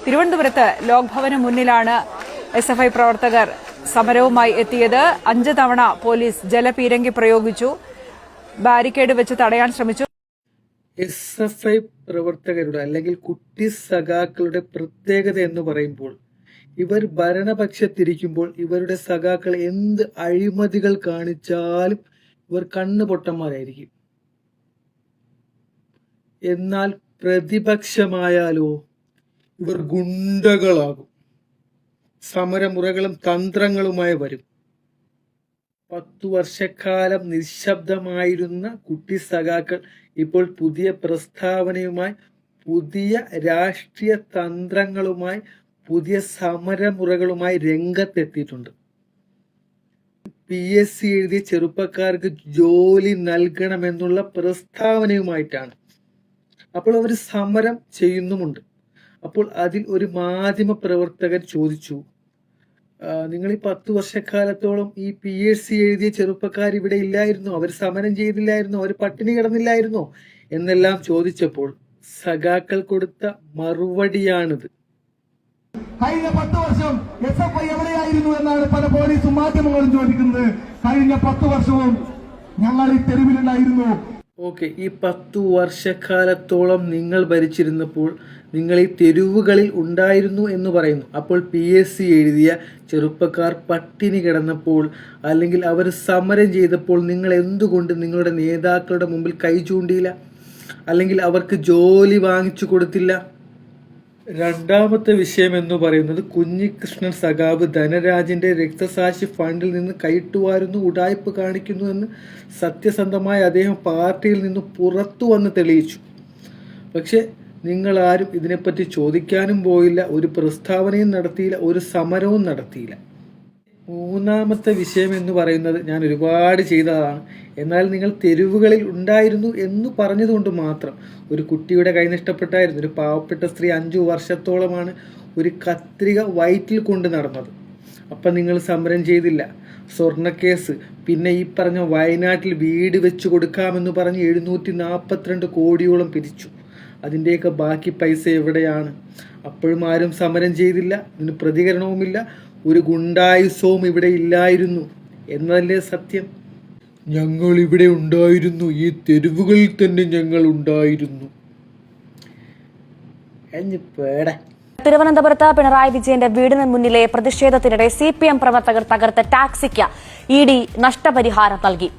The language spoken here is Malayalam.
തിരുവനന്തപുരത്ത് ലോക്ഭവന് മുന്നിലാണ് SFI പ്രവർത്തകർ സമരവുമായി എത്തിയത്. 5 തവണ പോലീസ് ജലപീരങ്കി പ്രയോഗിച്ചു, ബാരിക്കേഡ് വെച്ച് തടയാൻ ശ്രമിച്ചു. SFI പ്രവർത്തകരുടെ അല്ലെങ്കിൽ കുട്ടി സഖാക്കളുടെ പ്രത്യേകത എന്ന് പറയുമ്പോൾ, ഇവർ ഭരണപക്ഷത്തിരിക്കുമ്പോൾ ഇവരുടെ സഖാക്കൾ എന്ത് അഴിമതികൾ കാണിച്ചാലും ഇവർ കണ്ണുപൊട്ടന്മാരായിരിക്കും. എന്നാൽ പ്രതിപക്ഷമായാലോ ഇവർ ഗുണ്ടകളാകും, സമരമുറകളും തന്ത്രങ്ങളുമായി വരും. 10 വർഷക്കാലം നിശബ്ദമായിരുന്ന കുട്ടി സഖാക്കൾ ഇപ്പോൾ പുതിയ പ്രസ്താവനയുമായി, പുതിയ രാഷ്ട്രീയ തന്ത്രങ്ങളുമായി, പുതിയ സമരമുറകളുമായി രംഗത്തെത്തിയിട്ടുണ്ട്. PSC എഴുതിയ ചെറുപ്പക്കാർക്ക് ജോലി നൽകണമെന്നുള്ള പ്രസ്താവനയുമായിട്ടാണ്. അപ്പോൾ അവർ സമരം ചെയ്യുന്നുമുണ്ട്. അപ്പോൾ അതിൽ ഒരു മാധ്യമ പ്രവർത്തകൻ ചോദിച്ചു, നിങ്ങൾ ഈ 10 വർഷക്കാലത്തോളം ഈ PSC എഴുതിയ ചെറുപ്പക്കാർ ഇവിടെ ഇല്ലായിരുന്നോ? അവർ സമരം ചെയ്തില്ലായിരുന്നോ? അവർ പട്ടിണി കിടന്നില്ലായിരുന്നോ? എന്നെല്ലാം ചോദിച്ചപ്പോൾ സഖാക്കൾ കൊടുത്ത മറുപടിയാണിത്. കഴിഞ്ഞ 10 വർഷം SFI എവിടെയായിരുന്നു എന്നാണ് പല പോലീസും മാധ്യമങ്ങളും ചോദിക്കുന്നത്. കഴിഞ്ഞ 10 വർഷവും ഞങ്ങൾ ഈ തെരുവിലുണ്ടായിരുന്നു. ഓക്കെ, ഈ 10 വർഷക്കാലത്തോളം നിങ്ങൾ ഭരിച്ചിരുന്നപ്പോൾ നിങ്ങൾ ഈ തെരുവുകളിൽ ഉണ്ടായിരുന്നു എന്ന് പറയുന്നു. അപ്പോൾ PSC എഴുതിയ ചെറുപ്പക്കാർ പട്ടിണി കിടന്നപ്പോൾ അല്ലെങ്കിൽ അവർ സമരം ചെയ്തപ്പോൾ നിങ്ങൾ എന്തുകൊണ്ട് നിങ്ങളുടെ നേതാക്കളുടെ മുമ്പിൽ കൈ ചൂണ്ടിയില്ല? അല്ലെങ്കിൽ അവർക്ക് ജോലി വാങ്ങിച്ചു കൊടുത്തില്ല? രണ്ടാമത്തെ വിഷയം എന്ന് പറയുന്നത്, കുഞ്ഞികൃഷ്ണൻ സഖാവ് ധനരാജിന്റെ രക്തസാക്ഷി ഫണ്ടിൽ നിന്ന് കൈയിട്ടുവാരുന്നു, ഉടായ്പ കാണിക്കുന്നു എന്ന് സത്യസന്ധമായി അദ്ദേഹം പാർട്ടിയിൽ നിന്ന് പുറത്തു വന്ന് തെളിയിച്ചു. പക്ഷെ നിങ്ങൾ ആരും ഇതിനെപ്പറ്റി ചോദിക്കാനും പോയില്ല, ഒരു പ്രസ്താവനയും നടത്തിയില്ല, ഒരു സമരവും നടത്തിയില്ല. മൂന്നാമത്തെ വിഷയം എന്ന് പറയുന്നത്, ഞാൻ ഒരുപാട് ചെയ്തതാണ്, എന്നാൽ നിങ്ങൾ തെരുവുകളിൽ ഉണ്ടായിരുന്നു എന്ന് പറഞ്ഞതുകൊണ്ട് മാത്രം ഒരു കുട്ടിയുടെ കൈ നഷ്ടപ്പെട്ടായിരുന്നു. ഒരു പാവപ്പെട്ട സ്ത്രീ 5 വർഷത്തോളമാണ് ഒരു കത്രിക വയറ്റിൽ കൊണ്ട് നടന്നത്. അപ്പം നിങ്ങൾ സമരം ചെയ്തില്ല. സ്വർണ്ണക്കേസ്, പിന്നെ ഈ പറഞ്ഞ വയനാട്ടിൽ വീട് വെച്ച് കൊടുക്കാമെന്ന് പറഞ്ഞ് 742 കോടിയോളം പിരിച്ചു. അതിൻ്റെയൊക്കെ ബാക്കി പൈസ എവിടെയാണ്? അപ്പോഴും ആരും സമരം ചെയ്തില്ല, ഇതിന് പ്രതികരണവുമില്ല, ഒരു ഗുണ്ടായുസവും ഇവിടെ ഇല്ലായിരുന്നു എന്നതല്ലേ സത്യം? ഞങ്ങൾ ഇവിടെ ഉണ്ടായിരുന്നു, ഈ തെരുവുകളിൽ തന്നെ ഞങ്ങൾ ഉണ്ടായിരുന്നു. തിരുവനന്തപുരത്ത് പിണറായി വിജയന്റെ വീടിന് മുന്നിലെ പ്രതിഷേധത്തിനിടെ CPM പ്രവർത്തകർ തകർത്ത ടാക്സിക്ക് ED നഷ്ടപരിഹാരം നൽകി.